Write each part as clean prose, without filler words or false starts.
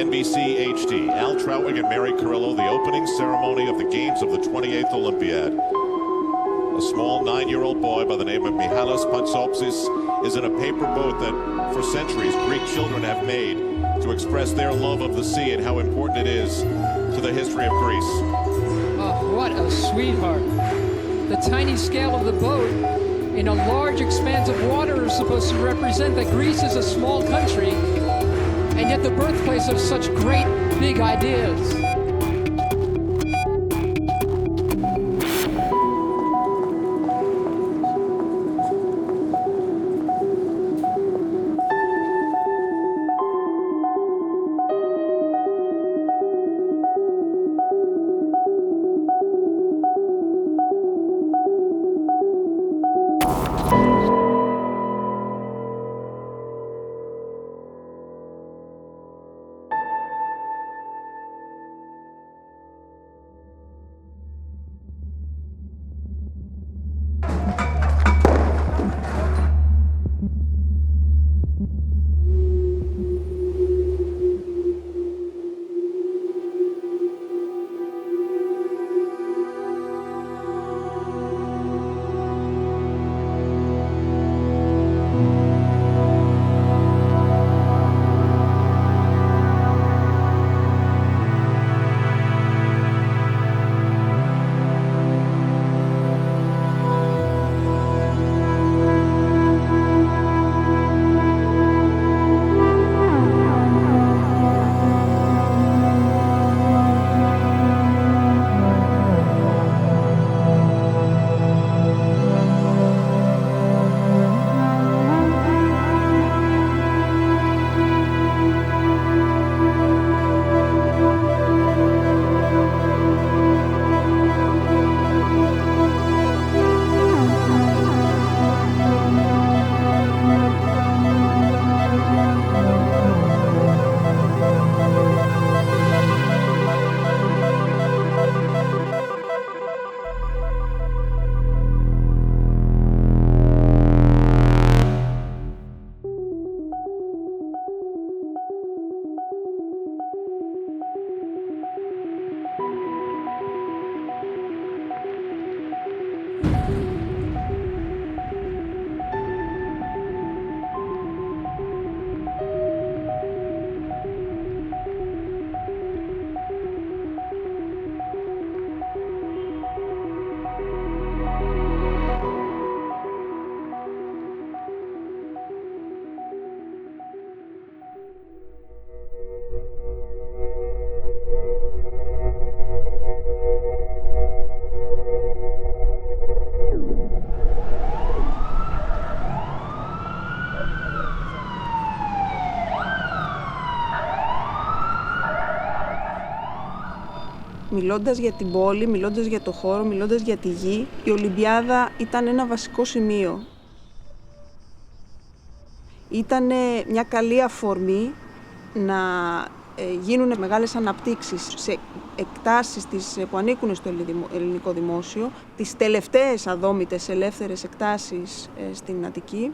NBC HD. Al Trautwig and Mary Carrillo, the opening ceremony of the Games of the 28th Olympiad. A small 9-year-old boy by the name of Mihalis Pantsopsis is in a paper boat that for centuries Greek children have made to express their love of the sea and how important it is to the history of Greece. Oh, what a sweetheart. The tiny scale of the boat in a large expanse of water is supposed to represent that Greece is a small country and yet the birthplace of such great big ideas. Μιλώντας για την πόλη, μιλώντας για το χώρο, μιλώντας για τη γη, η Ολυμπιάδα ήταν ένα βασικό σημείο. Ήταν μια καλή αφορμή να γίνουν μεγάλες αναπτύξεις σε εκτάσεις που ανήκουν στο ελληνικό δημόσιο, τις τελευταίες αδόμητες ελεύθερες εκτάσεις στην Αττική,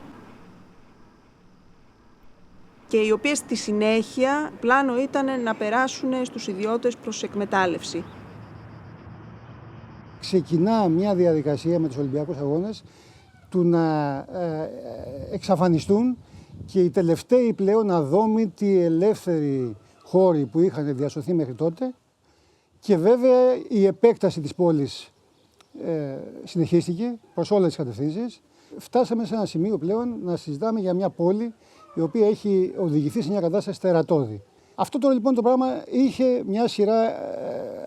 και οι οποίες στη συνέχεια πλάνο ήταν να περάσουν στους ιδιώτες προς εκμετάλλευση. Ξεκινά μια διαδικασία με τους Ολυμπιακούς Αγώνες του να εξαφανιστούν και οι τελευταίοι πλέον αδόμητοι ελεύθεροι χώροι που είχαν διασωθεί μέχρι τότε, και βέβαια η επέκταση της πόλης συνεχίστηκε προς όλες τις κατευθύνσεις. Φτάσαμε σε ένα σημείο πλέον να συζητάμε για μια πόλη η οποία έχει οδηγηθεί σε μια κατάσταση τερατώδη. Αυτό τώρα λοιπόν το πράγμα είχε μια σειρά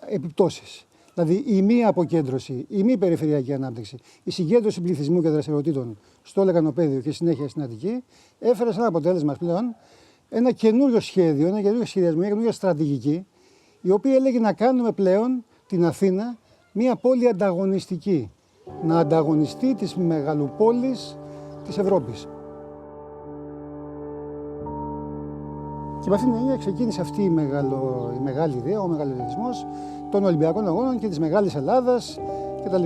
επιπτώσεις. Δηλαδή η μη αποκέντρωση, η μη περιφερειακή ανάπτυξη, η συγκέντρωση πληθυσμού και δραστηριοτήτων στο λεκανοπέδιο και συνέχεια στην Αττική έφερε σαν αποτέλεσμα πλέον ένα καινούριο σχέδιο, ένα καινούριο σχεδιασμό, μια καινούργια στρατηγική, η οποία έλεγε να κάνουμε πλέον την Αθήνα μια πόλη ανταγωνιστική, να ανταγωνιστεί τις μεγαλοπόλεις της Ευρώπης. Και με αυτήν την έννοια ξεκίνησε αυτή η μεγάλη ιδέα, ο μεγαλειοτισμός των Ολυμπιακών Αγώνων και της Μεγάλης Ελλάδας κτλ.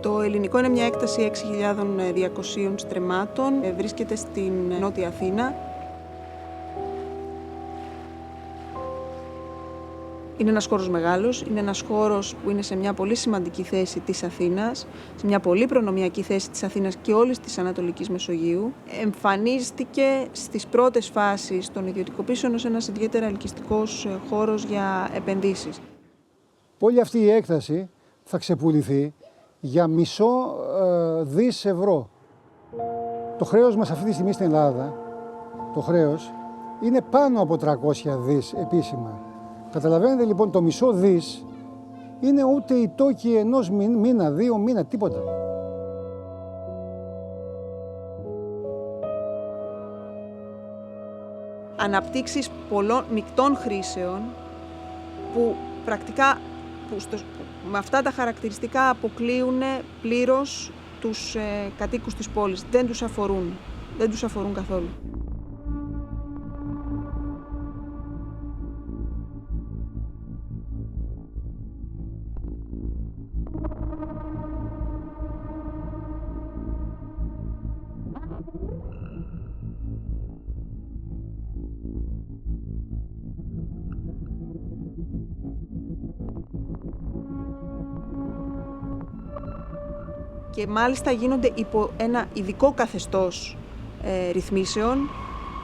Το ελληνικό είναι μια έκταση 6.200 στρεμμάτων, βρίσκεται στην Νότια Αθήνα. Είναι ένας χώρος μεγάλος, είναι ένας χώρος που είναι σε μια πολύ σημαντική θέση της Αθήνας, σε μια πολύ προνομιακή θέση της Αθήνας και όλης της Ανατολικής Μεσογείου. Εμφανίστηκε στις πρώτες φάσεις των ιδιωτικοποίησεων ως ένας ιδιαίτερα ελκυστικός χώρος για επενδύσεις. Όλη αυτή η έκταση θα ξεπουληθεί για μισό δις ευρώ. Το χρέος μας αυτή τη στιγμή στην Ελλάδα, το χρέος, είναι πάνω από 300 δις επίσημα. Καταλαβαίνετε λοιπόν, το μισό δις είναι ούτε οι τόκοι ενός μήνα, 2 μήνα, τίποτα. Αναπτύξεις πολλών μεικτών χρήσεων που πρακτικά με αυτά τα χαρακτηριστικά αποκλείουν πλήρως τους κατοίκους της πόλης. Δεν τους αφορούν καθόλου. Και μάλιστα γίνονται υπό ένα ειδικό καθεστώς ρυθμίσεων,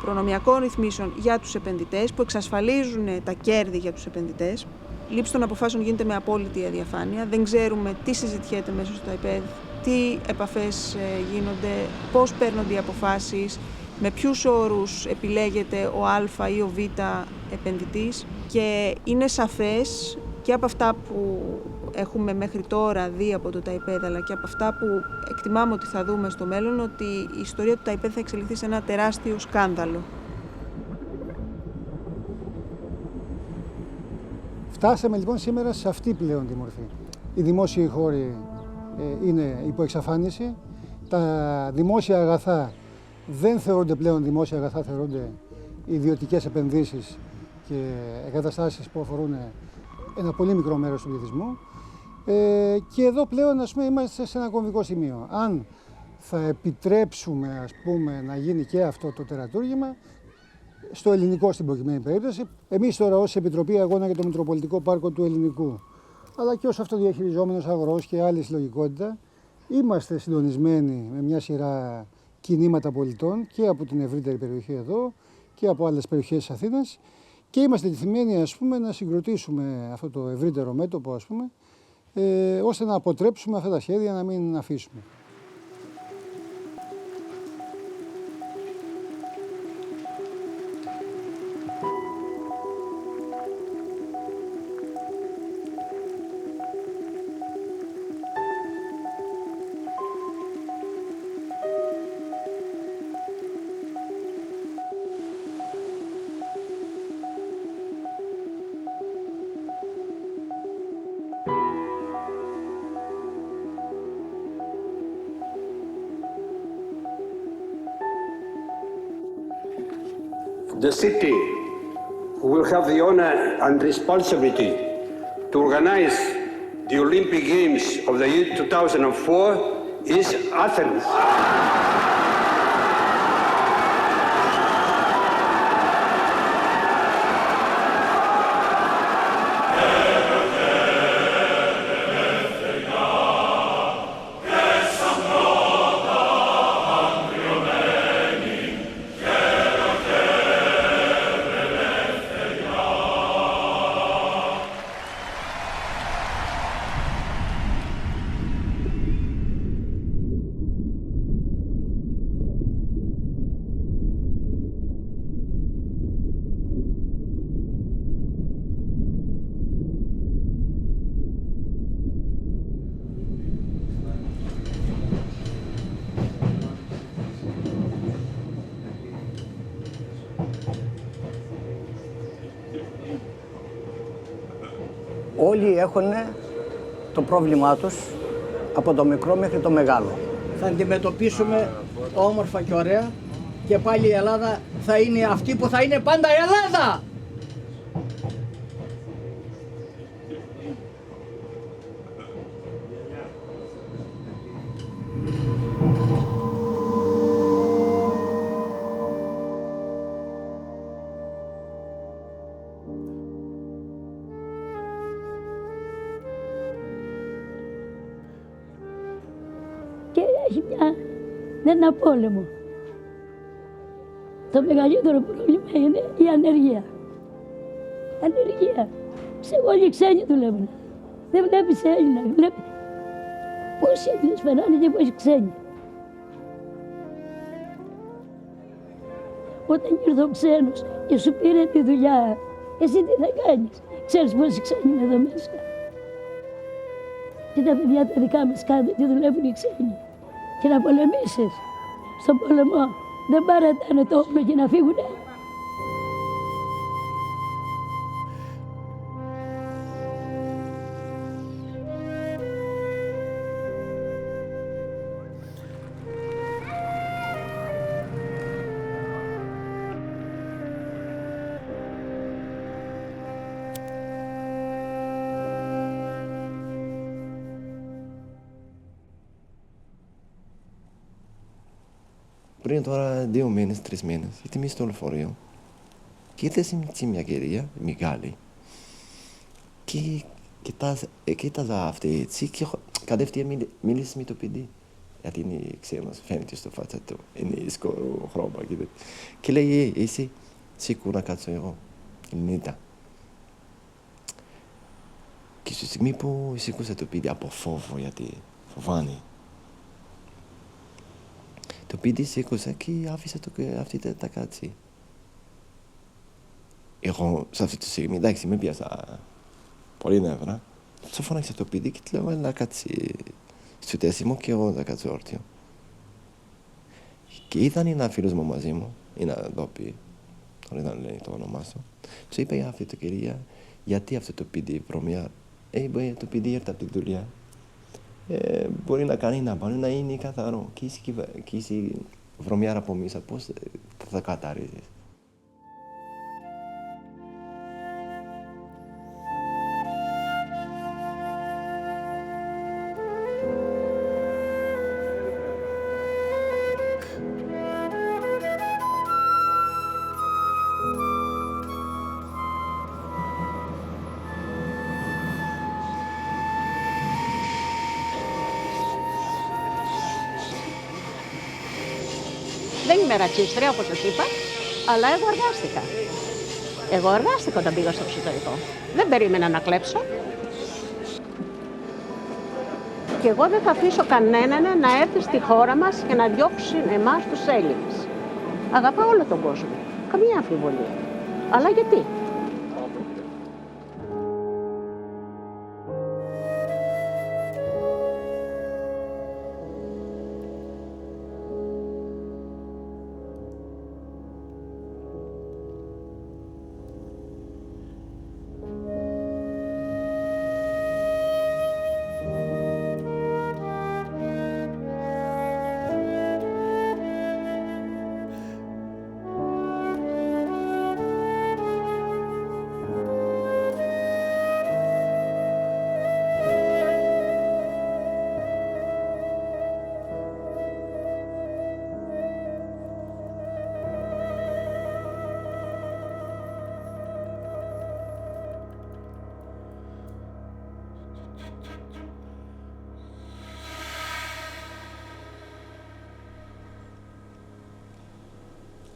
προνομιακών ρυθμίσεων για τους επενδυτές, που εξασφαλίζουν τα κέρδη για τους επενδυτές. Η λήψη των αποφάσεων γίνεται με απόλυτη αδιαφάνεια. Δεν ξέρουμε τι συζητιέται μέσα στο ΤΑΙΠΕΔ, τι επαφές γίνονται, πώς παίρνονται οι αποφάσεις, με ποιους όρους επιλέγεται ο Α ή ο Β επενδυτής. Και είναι σαφές και από αυτά που έχουμε μέχρι τώρα δει από το ΤΑΙΠΕΔ, αλλά και από αυτά που εκτιμάμε ότι θα δούμε στο μέλλον, ότι η ιστορία του ΤΑΙΠΕΔ θα εξελιχθεί σε ένα τεράστιο σκάνδαλο. Φτάσαμε λοιπόν σήμερα σε αυτή πλέον τη μορφή. Οι δημόσιοι χώροι είναι υπό εξαφάνιση. Τα δημόσια αγαθά δεν θεωρούνται πλέον δημόσια αγαθά, θεωρούνται ιδιωτικές επενδύσεις και εγκαταστάσεις που αφορούν ένα πολύ μικρό μέρος του πληθυσμού. Και εδώ πλέον, ας πούμε, είμαστε σε ένα κομβικό σημείο. Αν θα επιτρέψουμε, ας πούμε, να γίνει και αυτό το τερατούργημα, στο ελληνικό στην προκειμένη περίπτωση, εμείς τώρα ως Επιτροπή Αγώνα για το Μητροπολιτικό Πάρκο του Ελληνικού, αλλά και ως αυτοδιαχειριζόμενος αγρός και άλλη συλλογικότητα, είμαστε συντονισμένοι με μια σειρά κινήματα πολιτών και από την ευρύτερη περιοχή εδώ και από άλλες περιοχές της Αθήνας, και είμαστε ετοιμένοι, ας πούμε, να συγκροτήσουμε αυτό το ευρύτερο μέτωπο, ας πούμε, ώστε να αποτρέψουμε αυτά τα σχέδια, να μην αφήσουμε. The city who will have the honor and responsibility to organize the Olympic Games of the year 2004 is Athens. Όλοι έχουν το πρόβλημά τους από το μικρό μέχρι το μεγάλο. Θα αντιμετωπίσουμε όμορφα και ωραία και πάλι η Ελλάδα θα είναι αυτή που θα είναι πάντα η Ελλάδα! έχει ένα πόλεμο. Το μεγαλύτερο πρόβλημα είναι η ανεργία. Ανεργία. Όλοι οι ξένοι δουλεύουν. Δεν βλέπεις Έλληνα. Πόσοι Έλληνες περνάνε και πόσοι ξένοι. Όταν ήρθε ο ξένος και σου πήρε τη δουλειά, εσύ τι θα κάνεις? Ξέρεις πόσοι ξένοι είναι εδώ μέσα? Και τα παιδιά τα δικά μας κάτω και δουλεύουν οι ξένοι. Και να πολεμήσεις στον πόλεμο, δεν παρατάνε το όπλο και να φύγουνε. Πριν τώρα 2 μήνες, 3 μήνες, γιατί είμαι στο λεωφορείο και ήρθε μια κυρία μεγάλη και κοίταζα αυτή έτσι και κατευθείαν μίλησε με το παιδί. Γιατί είναι ξένος, φαίνεται στο φάτσα του, είναι σκόρο χρώμα και λέει εσύ σίγουρα να κάτσω εγώ, Ελληνικά. Και στη στιγμή που σήκωσε το παιδί από φόβο, γιατί φοβάνει, το παιδί σήκωσε και άφησε αυτή τα κάτσει. Εγώ σε αυτή τη στιγμή, εντάξει, με πιάσα πολύ νεύρα. Στο φώναξε το παιδί και του λέω να κάτσει στο τέσιμο και εγώ θα κάτσω όρθιο. Και ήταν ένα φίλος μου μαζί μου, ένα ντόπι, τώρα δεν λέει το όνομά σου. Του είπα αυτή το κυρία, γιατί αυτό το παιδί βρωμιά, το παιδί ήρθε από τη δουλειά. Μπορεί να κάνει να πάνε να είναι καθαρό και εσύ βρωμιάρα από μέσα, πώς θα καταρρίζεις? Δεν είμαι ρατσίστρια, όπως σας είπα, αλλά εγώ εργάστηκα. Εγώ εργάστηκα όταν πήγα στο εξωτερικό. Δεν περίμενα να κλέψω. Και εγώ δεν θα αφήσω κανέναν να έρθει στη χώρα μας και να διώξει εμάς τους Έλληνες. Αγαπάω όλο τον κόσμο. Καμία αμφιβολία. Αλλά γιατί?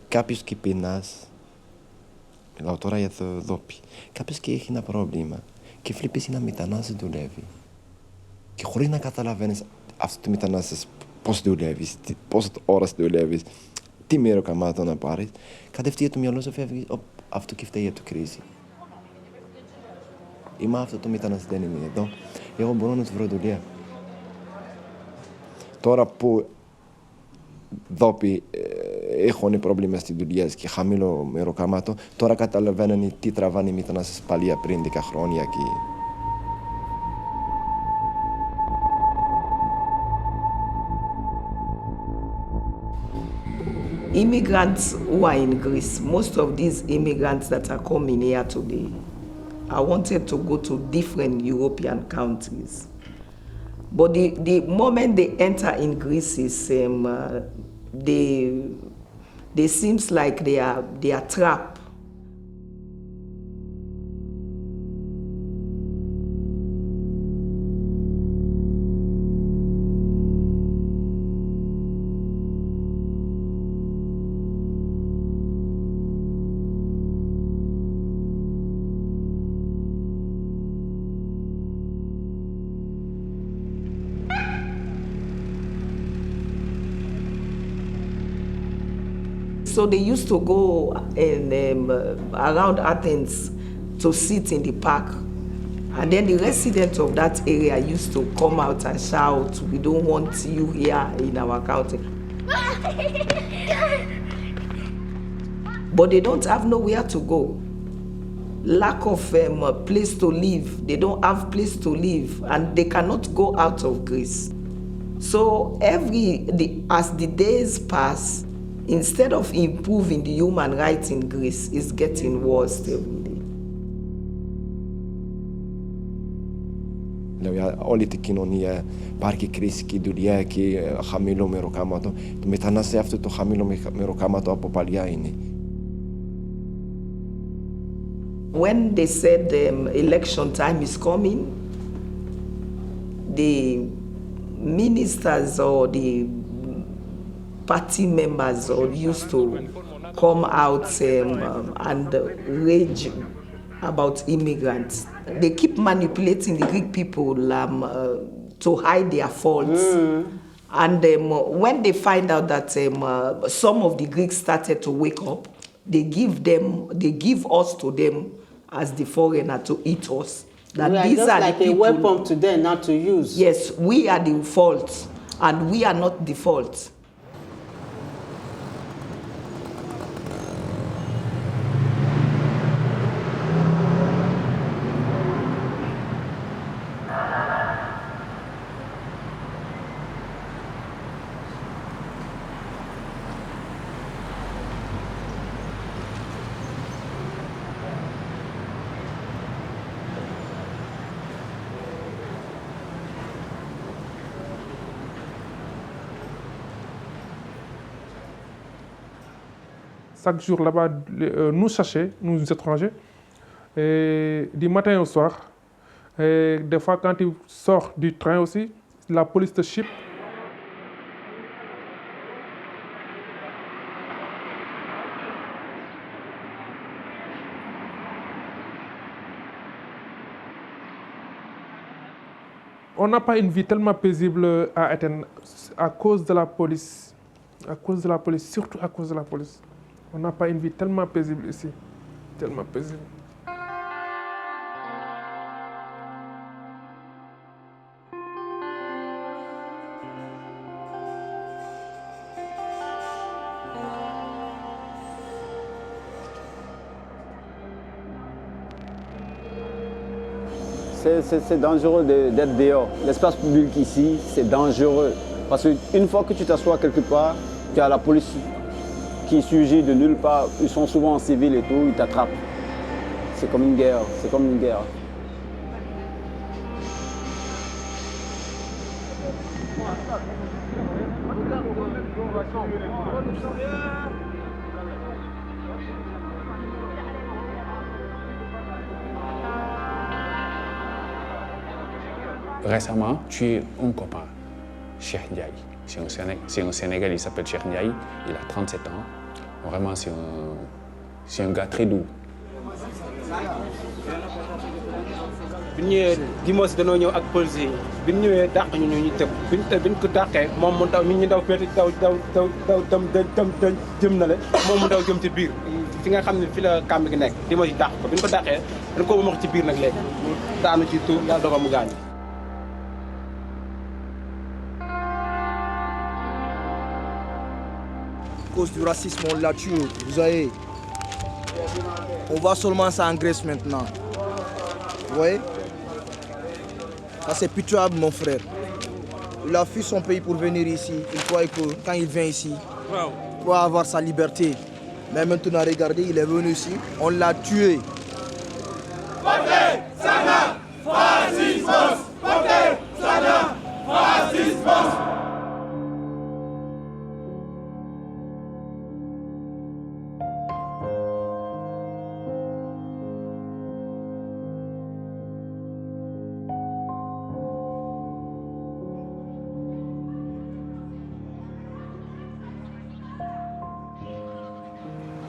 Κάποιος και πεινάς, μιλάω τώρα για το δόπι, κάποιος και έχει ένα πρόβλημα και βλέπεις ένα μετανάστη δουλεύει και χωρίς να καταλαβαίνεις αυτό το μετανάστη πώς δουλεύεις, πόσα ώρες δουλεύεις, τι μέρο καμάτο να πάρεις, κατευθείαν το μυαλό σου φεύγει, αυτό και φταίει από το κρίση. Είμαι αυτό το μετανάστη δεν είναι εδώ, εγώ μπορώ να του βρω δουλειά. Τώρα που δόπι έχουν πρόβλημα στη δουλειά και χαμηλό μεροκαμάτο, τώρα καταλαβαίνουν τι τραβάνε οι μετανάστες παλιά πριν 10 χρόνια και... Immigrants who are in Greece, most of these immigrants that are coming here today are wanted to go to different European countries. But the moment they enter in Greece, they seems like they are trapped. So they used to go around Athens to sit in the park. And then the residents of that area used to come out and shout, "We don't want you here in our country." But they don't have nowhere to go. Lack of place to live. They don't have place to live, and they cannot go out of Greece. So as the days pass, instead of improving the human rights in Greece, it's getting worse every day. Δηλαδή, όλη την κοινωνία υπάρχει κρίση και δουλειά και χαμηλό μεροκάματο. Το μετανάστε αυτό το χαμηλό μεροκάματο από παλιά είναι. When they said election time is coming, the ministers or the party members used to come out and rage about immigrants. They keep manipulating the Greek people to hide their faults. And when they find out that some of the Greeks started to wake up, they give us to them as the foreigner to eat us. That we are these just are like the people, a weapon to them not to use. Yes, we are the fault, and we are not the fault. Chaque jour là-bas, nous chercher, nous étrangers, du matin au soir. Et des fois, quand tu sors du train aussi, la police te chippe. On n'a pas une vie tellement paisible à Athènes à cause de la police. À cause de la police, surtout à cause de la police. On n'a pas une vie tellement paisible ici. Tellement paisible. C'est dangereux d'être dehors. L'espace public ici, c'est dangereux. Parce qu'une fois que tu t'assois quelque part, tu as la police qui surgit de nulle part. Ils sont souvent en civil et tout, ils t'attrapent. C'est comme une guerre, c'est comme une guerre. Récemment, tué un copain, Cheikh Ndiaye. C'est un Sénégalais, il s'appelle Cheikh Ndiaye, il a 37 ans. Vraiment, c'est un gars très doux. bi ñu ñëwee dimanche dañoo ñëw ak police yi bi ñu ñëwee dàq ñu ñu tëb bi ñu ko dàqee moom mu daw ñun ñu daw féete daw jëm na le moom mu daw jëm ci biir fi nga xam ne fi la kàmb gi nekk dimanche yi dàq ko bi ñu ko dàqee dañ ko wax ci biir nag léegi daanu ci tuur yàlla dogal mu gaañ. À cause du racisme, on l'a tué, vous voyez. On va seulement ça en Grèce maintenant. Vous voyez? Ça c'est pitoyable mon frère. Il a fui son pays pour venir ici. Il croyait que quand il vient ici, il pourra avoir sa liberté. Mais maintenant regardez, il est venu ici, on l'a tué.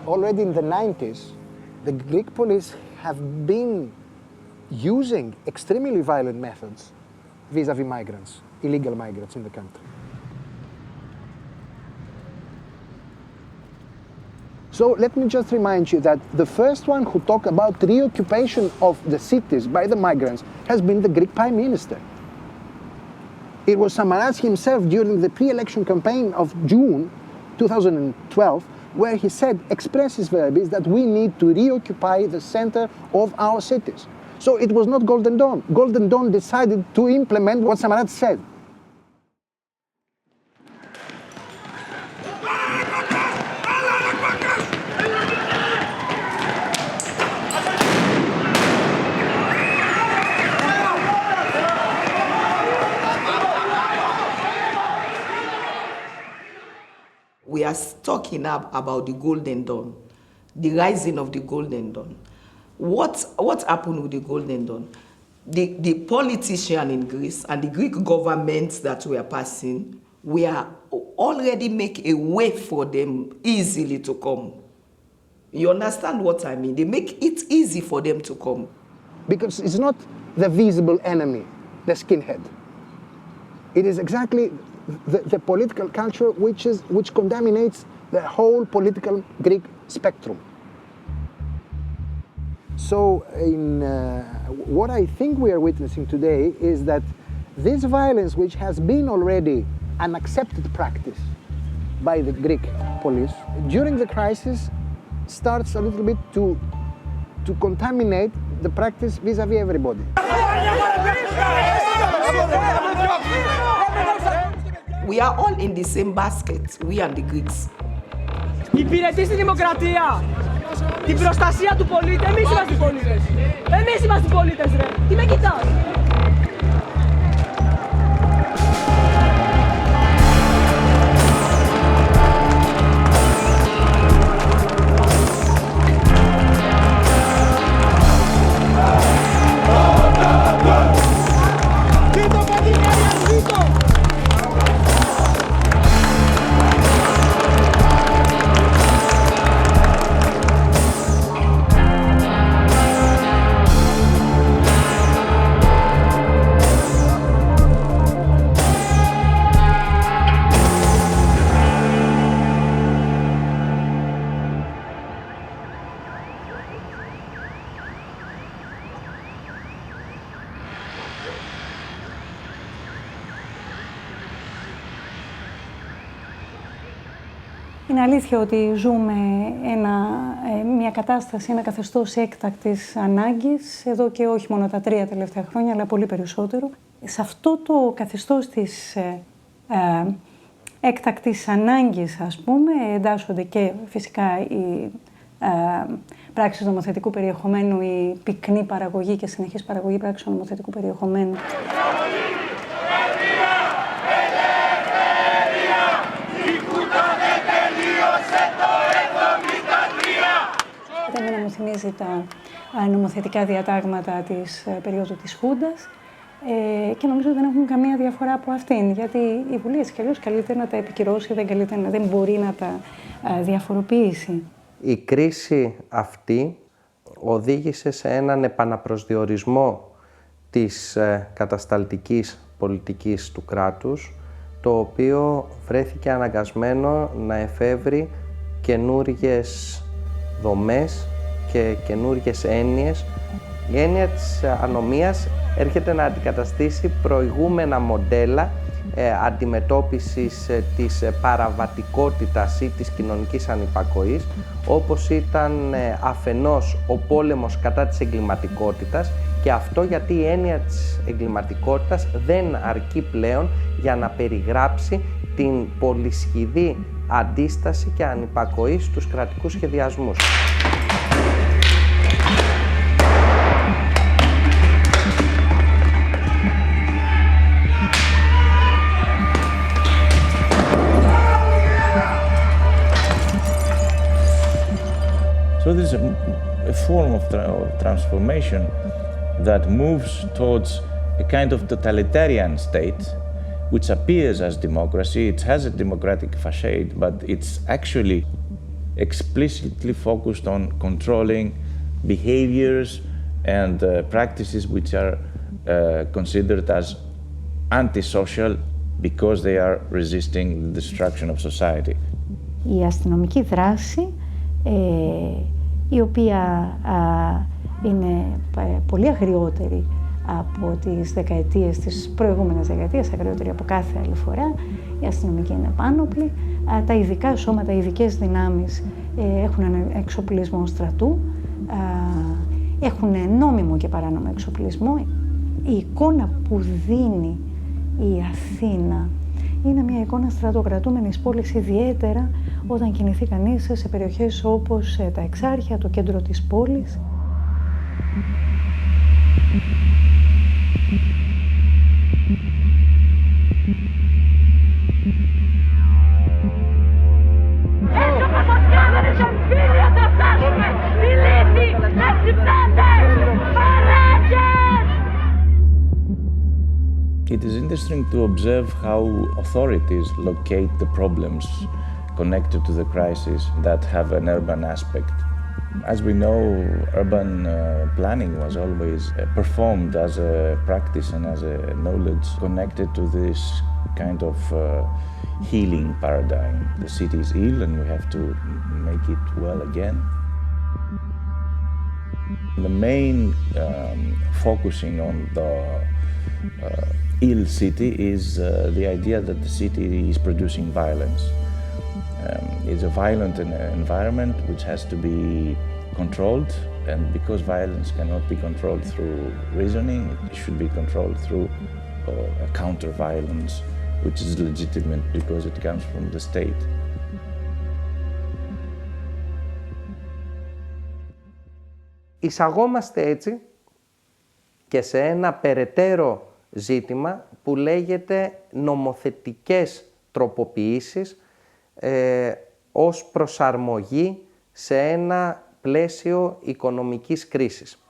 Already in the 90s, the Greek police have been using extremely violent methods vis-à-vis migrants, illegal migrants in the country. So let me just remind you that the first one who talked about reoccupation of the cities by the migrants has been the Greek Prime Minister. It was Samaras himself during the pre-election campaign of June 2012, where he said, expressis verbis, that we need to reoccupy the center of our cities. So it was not Golden Dawn. Golden Dawn decided to implement what Samaras said. We are talking about the Golden Dawn, the rising of the Golden Dawn. What happened with the Golden Dawn? The politicians in Greece and the Greek governments that were passing, we are already make a way for them easily to come. You understand what I mean? They make it easy for them to come. Because it's not the visible enemy, the skinhead. It is exactly the political culture which contaminates the whole political Greek spectrum. So what I think we are witnessing today is that this violence, which has been already an accepted practice by the Greek police, during the crisis starts a little bit to contaminate the practice vis-à-vis everybody. We are all in the same basket, we and the Greeks. Υπηρετεί στη δημοκρατία, την προστασία του πολίτη. Εμείς είμαστε οι πολίτες. Εμείς είμαστε οι πολίτες, ρε. Τι με κοιτάς? Είναι αλήθεια ότι ζούμε μια κατάσταση, ένα καθεστώς έκτακτης ανάγκης, εδώ και όχι μόνο τα 3 τελευταία χρόνια, αλλά πολύ περισσότερο. Σε αυτό το καθεστώς της έκτακτης ανάγκης, ας πούμε, εντάσσονται και φυσικά οι πράξεις νομοθετικού περιεχομένου, η πυκνή παραγωγή και συνεχής παραγωγή πράξεων νομοθετικού περιεχομένου. Εμένα μου θυμίζει τα νομοθετικά διατάγματα της περίοδου της Χούντας και νομίζω ότι δεν έχουν καμία διαφορά από αυτήν, γιατί η Βουλή έτσι κι αλλιώς καλείται να τα επικυρώσει, δεν μπορεί να τα διαφοροποιήσει. Η κρίση αυτή οδήγησε σε έναν επαναπροσδιορισμό της κατασταλτικής πολιτικής του κράτους, το οποίο βρέθηκε αναγκασμένο να εφεύρει καινούργιες δομές και καινούργιες έννοιες. Η έννοια της ανομίας έρχεται να αντικαταστήσει προηγούμενα μοντέλα αντιμετώπισης της παραβατικότητας ή της κοινωνικής ανυπακοής, όπως ήταν αφενός ο πόλεμος κατά της εγκληματικότητας, και αυτό γιατί η έννοια της εγκληματικότητας δεν αρκεί πλέον για να περιγράψει την πολυσχηδή αντίσταση και ανυπακοή στους κρατικούς σχεδιασμούς. So this is a form of transformation that moves towards a kind of totalitarian state, which appears as democracy. It has a democratic facade, but it's actually explicitly focused on controlling behaviors and practices which are considered as antisocial because they are resisting the destruction of society. Η αστυνομική δράση η οποία είναι πολύ αγριότερη από τις προηγούμενες δεκαετίες, αγριότερη από κάθε άλλη φορά. Η αστυνομική είναι πάνωπλη, τα ειδικά σώματα, οι ειδικές δυνάμεις έχουν έναν εξοπλισμό στρατού, έχουν νόμιμο και παράνομο εξοπλισμό. Η εικόνα που δίνει η Αθήνα είναι μια εικόνα στρατοκρατούμενης πόλης, ιδιαίτερα όταν κινηθεί κανείς σε περιοχές όπως τα Εξάρχεια, το κέντρο της πόλης. Έτσι όπως σας κάνανε σε εμφύλιο θα φτάσουμε! Τη λύθη! Να ξυπνάτε! Παράγκες! It is interesting to observe how authorities locate the problems connected to the crisis that have an urban aspect. As we know, urban planning was always performed as a practice and as a knowledge connected to this kind of healing paradigm. The city is ill and we have to make it well again. The main focusing on the ill city is the idea that the city is producing violence. It's a violent environment which has to be controlled, and because violence cannot be controlled through reasoning, it should be controlled through a counter-violence which is legitimate because it comes from the state. Εισαγόμαστε έτσι και σε ένα περαιτέρω ζήτημα που λέγεται νομοθετικές τροποποιήσεις ως προσαρμογή σε ένα πλαίσιο οικονομικής κρίσης.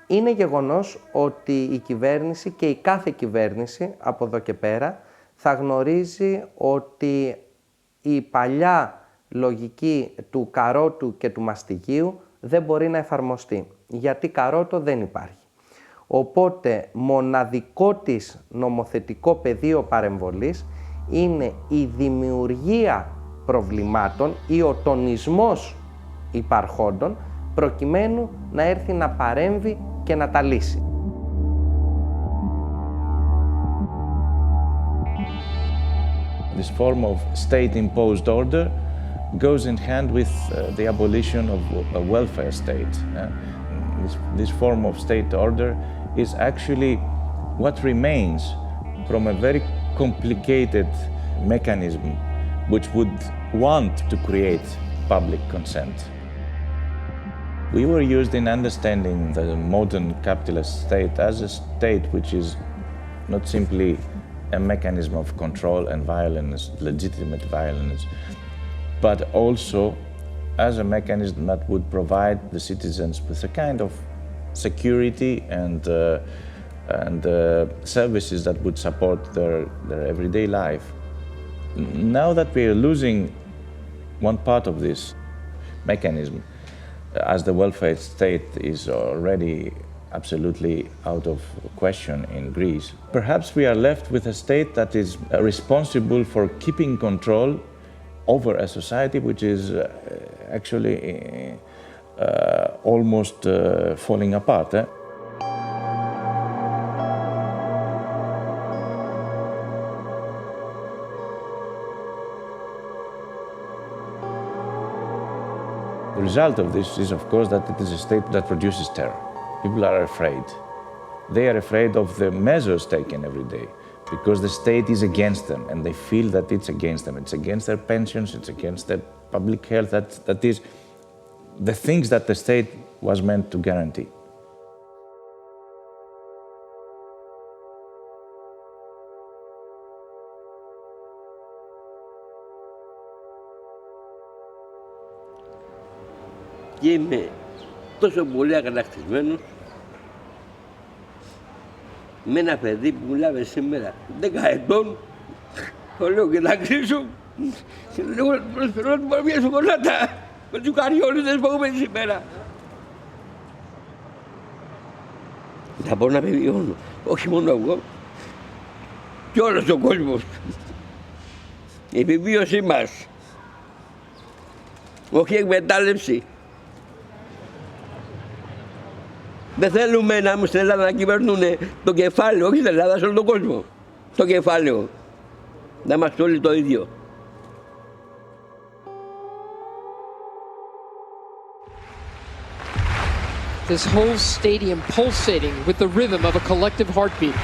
Είναι γεγονός ότι η κυβέρνηση και η κάθε κυβέρνηση από εδώ και πέρα θα γνωρίζει ότι η παλιά λογική του καρότου και του μαστιγίου δεν μπορεί να εφαρμοστεί, γιατί καρότο δεν υπάρχει. Οπότε μοναδικό της νομοθετικό πεδίο παρεμβολής είναι η δημιουργία προβλημάτων ή ο τονισμός υπαρχόντων προκειμένου να έρθει να παρέμβει και να τα λύσει. This form of state-imposed order goes in hand with the abolition of a welfare state. This form of state order is actually what remains from a very complicated mechanism which would want to create public consent. We were used in understanding the modern capitalist state as a state which is not simply a mechanism of control and violence, legitimate violence, but also as a mechanism that would provide the citizens with a kind of security and services that would support their everyday life. Now that we are losing one part of this mechanism, as the welfare state is already absolutely out of question in Greece, perhaps we are left with a state that is responsible for keeping control over a society which is actually almost falling apart. The result of this is, of course, that it is a state that produces terror. People are afraid. They are afraid of the measures taken every day because the state is against them and they feel that it's against them. It's against their pensions, it's against their public health. That is the things that the state was meant to guarantee. Και είμαι τόσο πολύ αγανακτισμένος με ένα παιδί που μου λάβε σήμερα 10 ετών, το λέω και να κρίσω, λέω προσφερώ του πάρω μια σοκολάτα με τσουκαριόλιδες που έχουμε σήμερα. Θα μπορώ να επιβιώνω, όχι μόνο εγώ, και όλος ο κόσμος. Η επιβίωσή μας όχι εκμετάλλευση. Δεν θέλουμε να είμαστε στην Ελλάδα να κυβερνούν το κεφάλαιο, όχι στην Ελλάδα, σε όλο τον κόσμο. Το κεφάλαιο. Να είμαστε όλοι το ίδιο. This whole stadium pulsating with the rhythm of a collective heartbeat.